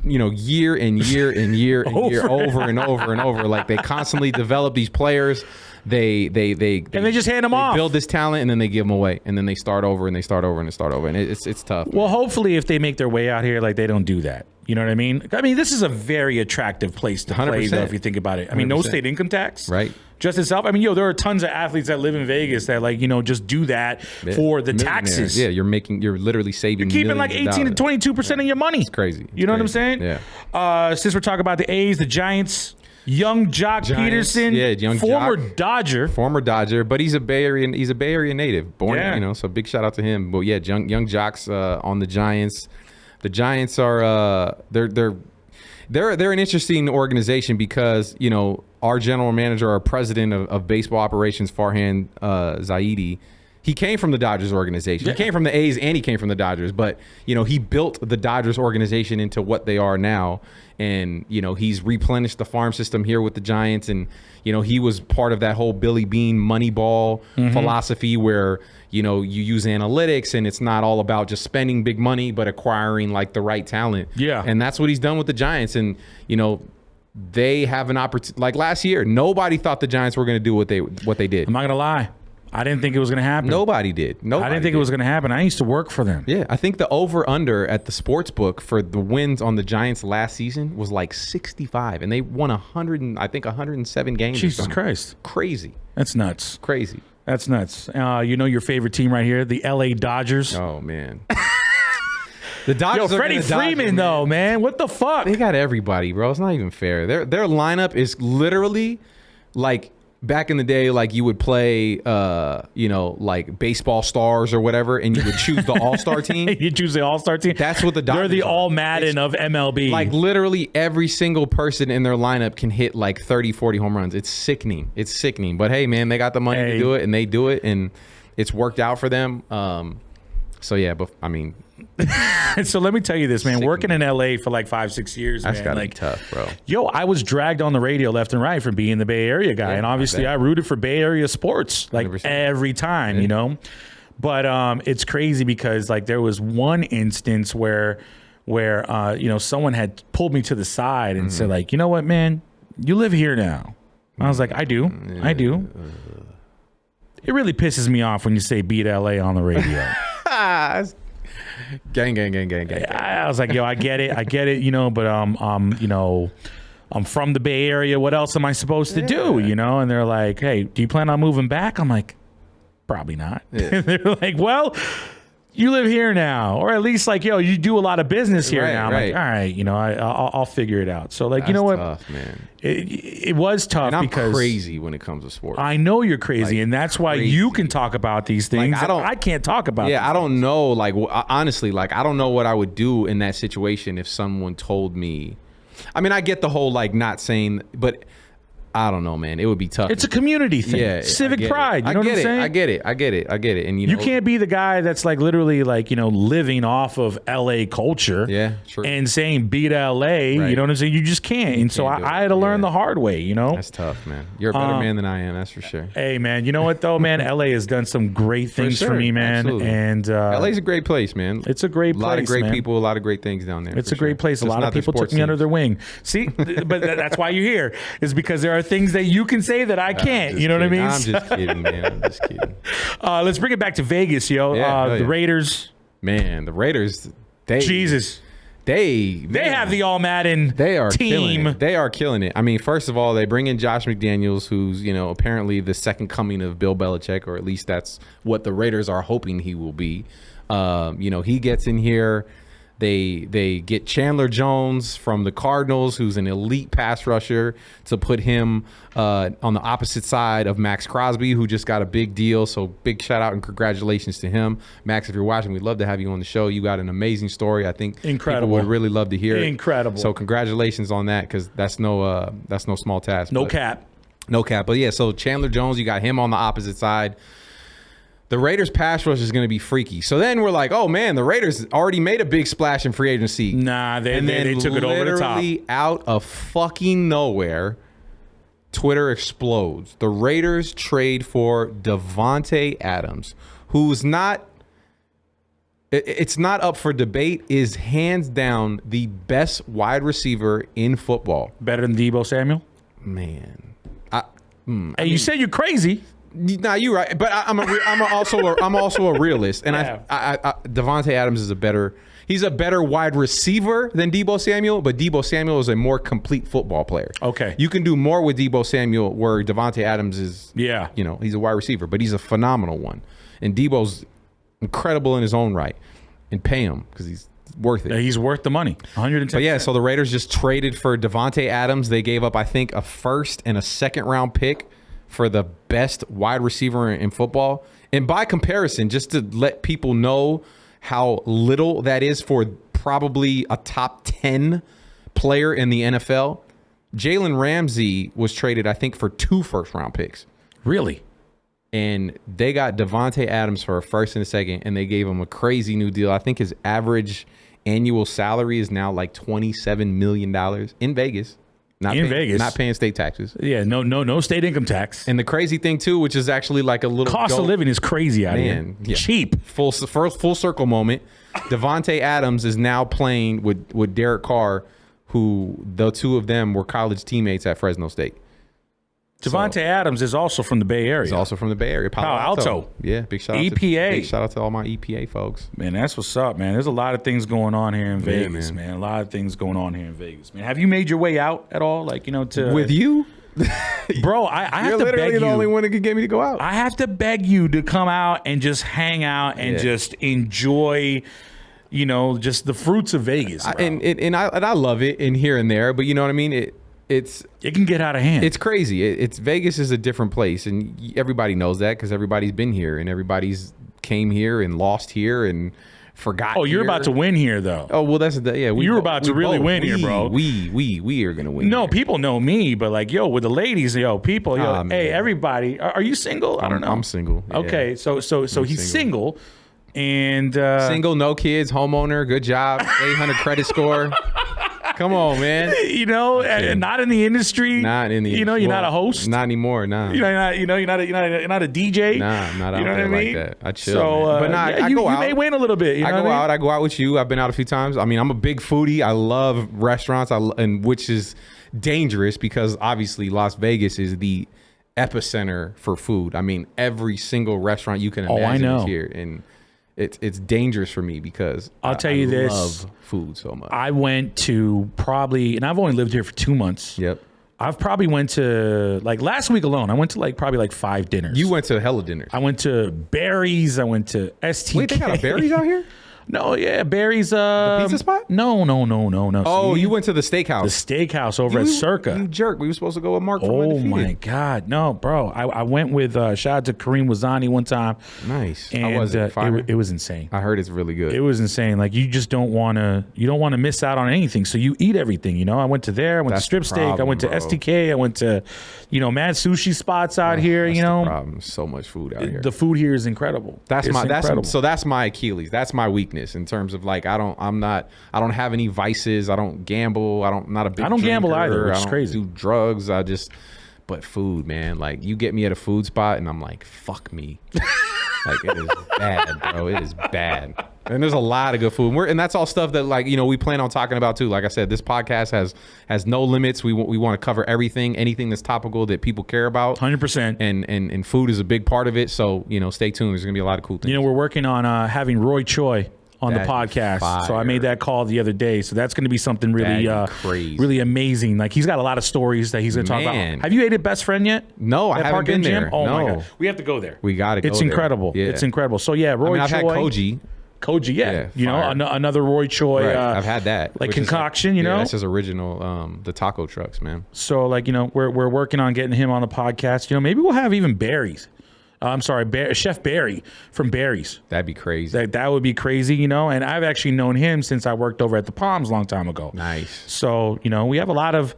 year and year and year and year, over and over and over. Like they constantly develop these players. They just hand them off. Build this talent and then they give them away, and then they start over and they start over and they start over, and it's tough. Well, hopefully, if they make their way out here, like they don't do that. You know what I mean? I mean, this is a very attractive place to play, though, if you think about it. I mean, 100%. No state income tax, right? Just itself. I mean, there are tons of athletes that live in Vegas that just do that for the taxes. Yeah, you're literally saving. You're keeping like 18 to 22% of your money. It's crazy. You know what I'm saying? Yeah. Since we're talking about the A's, the Giants. Young Jock Peterson, former Dodger, but he's a Bay Area native, born. So big shout out to him. But yeah, young Jock's on the Giants. The Giants are they're an interesting organization because our general manager, our president of baseball operations, Farhan Zaidi. He came from the Dodgers organization. Yeah. He came from the A's and he came from the Dodgers. But, he built the Dodgers organization into what they are now. And, he's replenished the farm system here with the Giants. And, he was part of that whole Billy Beane Moneyball philosophy where, you use analytics and it's not all about just spending big money, but acquiring like the right talent. Yeah. And that's what he's done with the Giants. And, they have an opportunity. Like last year, nobody thought the Giants were going to do what they did. I'm not going to lie. I didn't think it was going to happen. Nobody did. I didn't think it was going to happen. I used to work for them. Yeah, I think the over-under at the sports book for the wins on the Giants last season was like 65, and they won 107 games. Jesus Christ. Crazy. That's nuts. Crazy. That's nuts. Your favorite team right here, the LA Dodgers. Oh, man. The Dodgers. Yo, Freddie Freeman, though, man. What the fuck? They got everybody, bro. It's not even fair. Their lineup is literally like... Back in the day, like you would play, like baseball stars or whatever, and you would choose the all-star team. You choose the all-star team? That's what the Dodgers They're the all Madden of MLB. Like literally every single person in their lineup can hit like 30, 40 home runs. It's sickening. But hey, man, they got the money to do it, and they do it, and it's worked out for them. So yeah, but I mean... So let me tell you this, man. Sickening. Working in LA for like 5-6 years, that's man. Gotta be tough, bro. Yo, I was dragged on the radio left and right for being the Bay Area guy, and obviously I rooted for Bay Area sports like 100%. Every time, But it's crazy because like there was one instance where someone had pulled me to the side and said like, you know what, man, you live here now. I was like, I do. It really pisses me off when you say beat LA on the radio. Gang. I was like, yo, I get it, but I'm from the Bay Area. What else am I supposed to do, And they're like, hey, do you plan on moving back? I'm like, probably not. Yeah. They're like, well, you live here now, or at least like, yo, you do a lot of business here now. I'm like, all right, I'll figure it out. So like, that's you know what? Tough, man. It was tough, and because I'm crazy when it comes to sports. I know you're crazy, and that's why you can talk about these things. Like, I can't talk about. Yeah, I don't know. Like honestly, like I don't know what I would do in that situation if someone told me. I mean, I get the whole like not saying, but. I don't know, man. It would be tough. It's a community thing. Yeah, civic pride. You know what I'm saying? I get it. And you can't be the guy that's like literally like, living off of LA culture. Yeah, true. And saying beat LA. Right. You know what I'm saying? You just can't. And so I had to learn the hard way, That's tough, man. You're a better man than I am, that's for sure. Hey, man, you know what though, man? LA has done some great things for me, man. Absolutely. And LA's a great place, man. It's a great place. A lot of great people, a lot of great things down there. It's a great place. A lot of people took me under their wing. See, but that's why you're here, is because there are things that you can say that I can't. You know what I mean? I'm just kidding, man. I'm just kidding. Let's bring it back to Vegas, yo. The Raiders. Man, the Raiders. They have the all Madden team. They are killing it. I mean, first of all, they bring in Josh McDaniels, who's apparently the second coming of Bill Belichick, or at least that's what the Raiders are hoping he will be. He gets in here. They get Chandler Jones from the Cardinals, who's an elite pass rusher, to put him on the opposite side of Max Crosby, who just got a big deal. So big shout out and congratulations to him. Max, if you're watching, we'd love to have you on the show. You got an amazing story. I think incredible. People would really love to hear it. Incredible. So congratulations on that, because that's no small task. No cap. But yeah, so Chandler Jones, you got him on the opposite side. The Raiders pass rush is going to be freaky. So then we're like, oh man, the Raiders already made a big splash in free agency. Nah, they took it over the top. Literally out of fucking nowhere, Twitter explodes. The Raiders trade for Davante Adams, who's not it's not up for debate, is hands down the best wide receiver in football. Better than Deebo Samuel? Man. Hey, you said you're crazy. Nah, you're right. But I'm also a realist. And Davante Adams is he's a better wide receiver than Deebo Samuel, but Deebo Samuel is a more complete football player. Okay. You can do more with Deebo Samuel where Davante Adams is, Yeah. He's a wide receiver, but he's a phenomenal one. And Deebo's incredible in his own right. And pay him because he's worth it. He's worth the money. 110%. But yeah, so the Raiders just traded for Davante Adams. They gave up, I think, a first and a second round pick for the best wide receiver in football. And by comparison, just to let people know how little that is for probably a top 10 player in the NFL, Jalen Ramsey was traded, I think, for 2 first-round picks. Really? And they got Davante Adams for a first and a second, and they gave him a crazy new deal. I think his average annual salary is now like $27 million in Vegas. Not paying state taxes. Yeah, no state income tax. And the crazy thing too, which is actually like a little cost of living is crazy out here. Yeah. Cheap. Full circle moment. Davante Adams is now playing with Derek Carr, who the two of them were college teammates at Fresno State. Davante Adams is also from the Bay Area. He's also from the Bay Area. Palo Alto. Yeah, big shout out EPA. Big shout out to all my EPA folks. Man, that's what's up, man. There's a lot of things going on here in Vegas, man. A lot of things going on here in Vegas, man. Have you made your way out at all? Like, to with you? Bro, I have to beg you. You're literally the only one that could get me to go out. I have to beg you to come out and just hang out and just enjoy, just the fruits of Vegas, bro. And I love it in here and there, but you know what I mean? It can get out of hand. It's crazy. It's Vegas is a different place, and everybody knows that because everybody's been here and everybody's came here and lost here and forgot. Oh, you're about to win here, though. Oh well, You're about to really win here, bro. We are gonna win. No, here. People know me, but like, with the ladies, people, hey, everybody, are you single? I don't know. I'm single. Yeah. Okay, so he's single, and single, no kids, homeowner, good job, 800 credit score. Come on, man. And not in the industry. Not in the you're not a host. Not anymore. Nah. You're not a DJ. Nah, not out there like that. I chill. So, but I go out. You may win a little bit. I go out with you. I've been out a few times. I mean, I'm a big foodie. I love restaurants. And which is dangerous because obviously Las Vegas is the epicenter for food. I mean, every single restaurant you can imagine is here, and it's dangerous for me because I'll tell you this: love food so much. I went to and I've only lived here for 2 months. Yep. I've probably went to last week alone. I went to probably 5 dinners. You went to hella dinners. I went to Barry's. I went to STK. Wait, they got a Barry's out here? No, yeah, Barry's. The pizza spot? No. Oh, you went to the steakhouse. The steakhouse over at Circa. You jerk. We were supposed to go with Mark from Oh Undefeated. my God, no, bro. I went with shout out to Kareem Wazani one time. Nice. And how was it? It was insane. I heard it's really good. It was insane. Like you just don't want to miss out on anything. So you eat everything. I went to there. I went to Strip Steak. I went to STK. I went to mad sushi spots out here. That's the problem. So much food out here. The food here is incredible. That's my Achilles. That's my weakness in terms of I don't have any vices. I don't gamble. I'm not a big. I don't gamble drinker. either, which I is don't crazy. do drugs. But food, man. Like you get me at a food spot, and I'm like, fuck me. It is bad, bro. It is bad. And there's a lot of good food. And that's all stuff that we plan on talking about too. Like I said, this podcast has no limits. We want to cover everything, anything that's topical that people care about. 100%. And food is a big part of it. So, stay tuned. There's going to be a lot of cool things. We're working on having Roy Choi on the podcast. Fire. So I made that call the other day. So that's going to be something really crazy. Really amazing. Like he's got a lot of stories that he's going to talk about. Have you ate at Best Friend yet? No, I haven't been there. Oh no. my God. We have to go there. We got to go. It's incredible. Yeah. It's incredible. So yeah, Roy Choi. I've had Koji, yeah. Another Roy Choi. Right. I've had that. Concoction, that's his original, the taco trucks, man. So we're working on getting him on the podcast. Maybe we'll have even Barry's. I'm sorry, Chef Barry from Barry's. That'd be crazy. That would be crazy, And I've actually known him since I worked over at the Palms a long time ago. Nice. So we have a lot of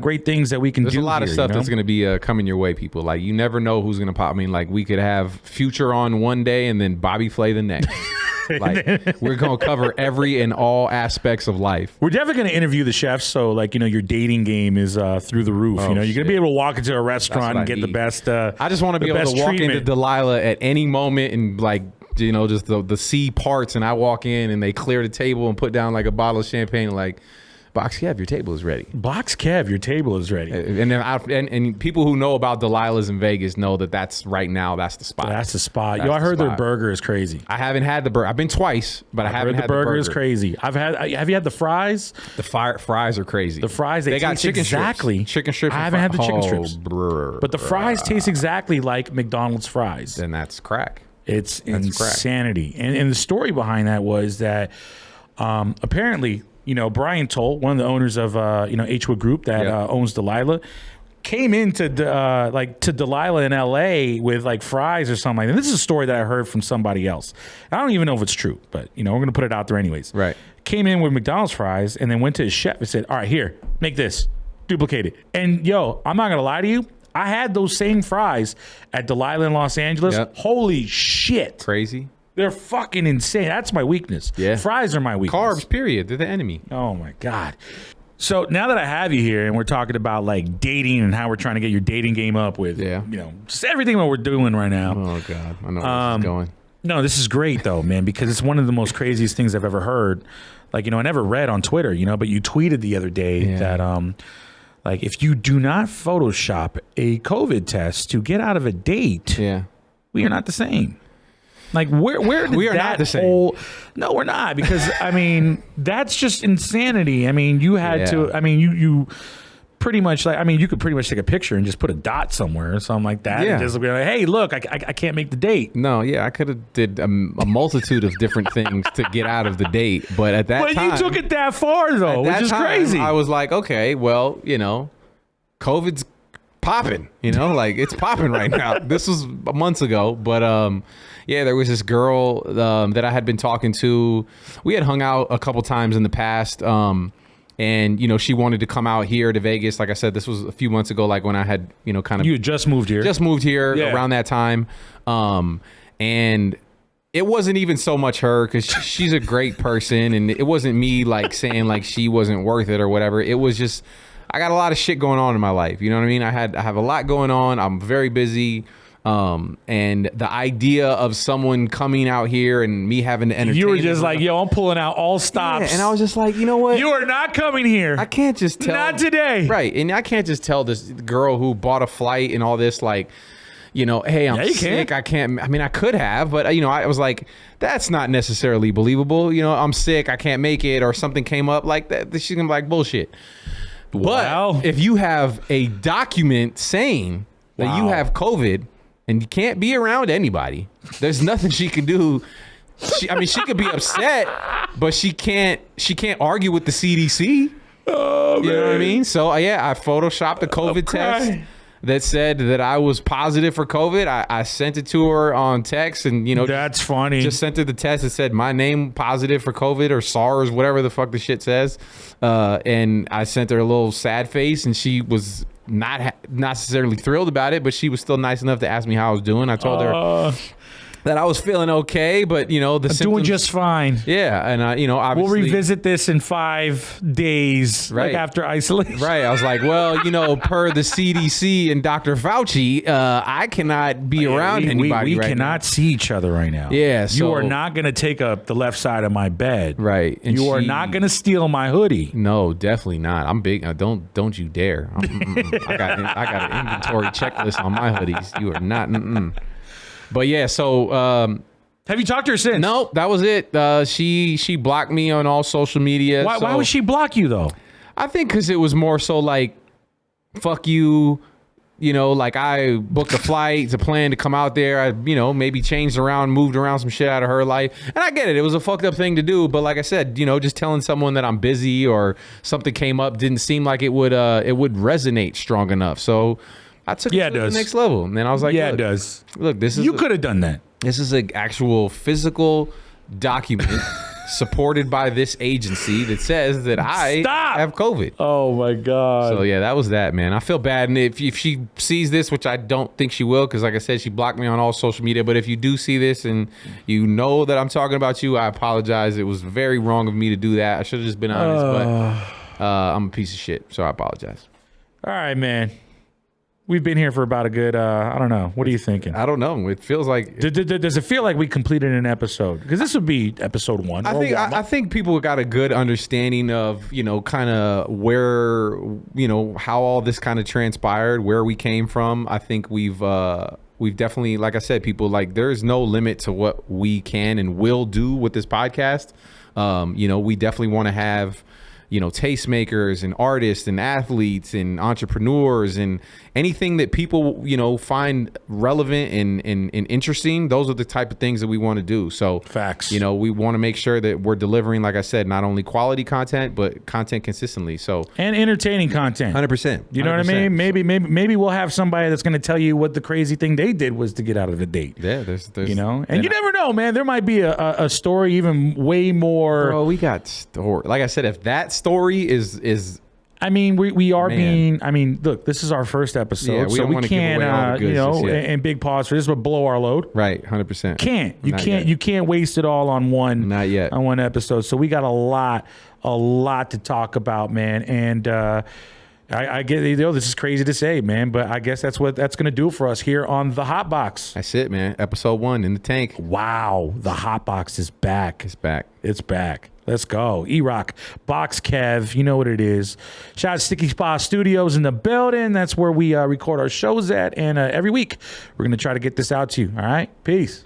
great things that we can do. There's a lot of stuff that's going to be coming your way, people. You never know who's going to pop. I mean, we could have Future on one day and then Bobby Flay the next. We're going to cover every and all aspects of life. We're definitely going to interview the chefs. So your dating game is through the roof. You're going to be able to walk into a restaurant and get the best. I just want to be able to walk into Delilah at any moment and you know, just the C parts, and I walk in and they clear the table and put down like a bottle of champagne, like, Box Kev, your table is ready. Box Kev, your table is ready. And then and people who know about Delilah's in Vegas know that that's right now. That's the spot. That's the spot. Yo, I heard their burger is crazy. I haven't had the burger. I've been twice, but I haven't had the burger. The burger is crazy. Have you had the fries? The fries are crazy. The fries they got chicken exactly. Chicken strips. I haven't had the chicken strips, but the fries taste exactly like McDonald's fries. Then that's crack. It's insanity. And the story behind that was that apparently, you know, Brian Toll, one of the owners of Hwood Group that owns Delilah, came into to Delilah in LA with like fries or something like that. This is a story that I heard from somebody else. I don't even know if it's true, but you know, we're gonna put it out there anyways. Right. Came in with McDonald's fries and then went to his chef and said, "All right, here, make this, duplicate it." And yo, I'm not gonna lie to you, I had those same fries at Delilah in Los Angeles. Yep. Holy shit. Crazy. They're fucking insane. That's my weakness. Yeah. Fries are my weakness. Carbs, period. They're the enemy. Oh my God. So now that I have you here and we're talking about like dating and how we're trying to get your dating game up with, you know, just everything that we're doing right now. Oh God. I know where this is going. No, this is great though, man, because it's one of the most craziest things I've ever heard. Like, you know, I never read on Twitter, you know, but you tweeted the other day that, like, if you do not Photoshop a COVID test to get out of a date, we are not the same. Like, where did we are that not the same. No, we're not, because I mean, that's just insanity. I mean, you had to. I mean, you pretty much like. I mean, you could pretty much take a picture and just put a dot somewhere or something like that. And just be like, hey, look, I can't make the date. No, I could have did a multitude of different things to get out of the date, but at that time, you took it that far though, which is crazy. I was like, okay, well, you know, COVID's popping. You know, like it's popping right now. This was months ago, but yeah, there was this girl that I had been talking to. We had hung out a couple times in the past, and you know, she wanted to come out here to Vegas. Like I said, this was a few months ago, like when I had, you know, kind of you had just moved here around that time, and it wasn't even so much her because she's a great person, and it wasn't me like saying like she wasn't worth it or whatever. It was just I got a lot of shit going on in my life. You know what I mean? I have a lot going on. I'm very busy. And the idea of someone coming out here and me having to entertain, you were just like, yo, I'm pulling out all stops. And I was just like, you know what? You are not coming here. I can't just tell. Not today. Right. And I can't just tell this girl who bought a flight and all this, like, you know, hey, I'm sick. I can't. I mean, I could have, but, you know, I was like, that's not necessarily believable. You know, I'm sick. I can't make it, or something came up like that. She's going to be like, bullshit. Wow. But if you have a document saying that you have COVID, and you can't be around anybody, there's nothing she can do. I mean, she could be upset, but she can't argue with the CDC. Oh, you know what I mean? So yeah, I photoshopped a COVID test that said that I was positive for COVID. I sent it to her on text, and you know, that's funny. Just sent her the test that said my name positive for COVID or SARS, whatever the fuck the shit says. And I sent her a little sad face, and she was not necessarily thrilled about it, but she was still nice enough to ask me how I was doing. I told her that I was feeling okay, but you know, the symptoms, doing just fine. Yeah, and you know, obviously we'll revisit this in 5 days, like after isolation. Right. I was like, well, you know, per the CDC and Dr. Fauci, I cannot be around anybody. We cannot see each other right now. Yeah, so you are not going to take up the left side of my bed. Right. And you are not going to steal my hoodie. No, definitely not. I'm big. Don't you dare. I got an inventory checklist on my hoodies. You are not. But yeah, so have you talked to her since? No, that was it. She blocked me on all social media. Why would she block you though? I think because it was more so like, fuck you. You know, like I booked a flight to plan to come out there. I, you know, maybe changed around, moved around some shit out of her life. And I get it. It was a fucked up thing to do. But like I said, you know, just telling someone that I'm busy or something came up didn't seem like it would resonate strong enough. So I took it to the next level. And then I was like, yeah, it does. Look, this is you could have done that. This is an actual physical document supported by this agency that says that I have COVID. Oh my God. So yeah, that was that, man. I feel bad. And if she sees this, which I don't think she will, because like I said, she blocked me on all social media. But if you do see this and you know that I'm talking about you, I apologize. It was very wrong of me to do that. I should have just been honest, but I'm a piece of shit. So I apologize. All right, man. We've been here for about a good, I don't know. What are you thinking? I don't know. It feels like. Does it feel like we completed an episode? Because this would be episode 1. I think people got a good understanding of, you know, kind of where, you know, how all this kind of transpired, where we came from. I think we've definitely, like I said, people, like, there's no limit to what we can and will do with this podcast. You know, we definitely want to have, you know, tastemakers and artists and athletes and entrepreneurs and anything that people, you know, find relevant and interesting. Those are the type of things that we want to do. So facts, you know, we want to make sure that we're delivering, like I said, not only quality content, but content consistently. So, and entertaining content. 100%. You know what I mean? Maybe we'll have somebody that's going to tell you what the crazy thing they did was to get out of the date. Yeah. There's you know, and you never know, man. There might be a story even way more. Bro, we got story. Like I said, if that story is I mean, we are being. I mean, look, this is our first episode, yeah, so we can't, you know, and big pause for this would blow our load. Right, 100%. You can't waste it all on one. Not yet. On one episode. So we got a lot to talk about, man, and. I get, you know, this is crazy to say, man, but I guess that's going to do it for us here on the Hot Box. That's it, man. Episode 1 in the tank. Wow, the Hot Box is back. It's back. It's back. Let's go. E-Rock, Box Kev, you know what it is. Shout out to Sticky Spa Studios in the building. That's where we record our shows at, and every week we're going to try to get this out to you. All right, peace.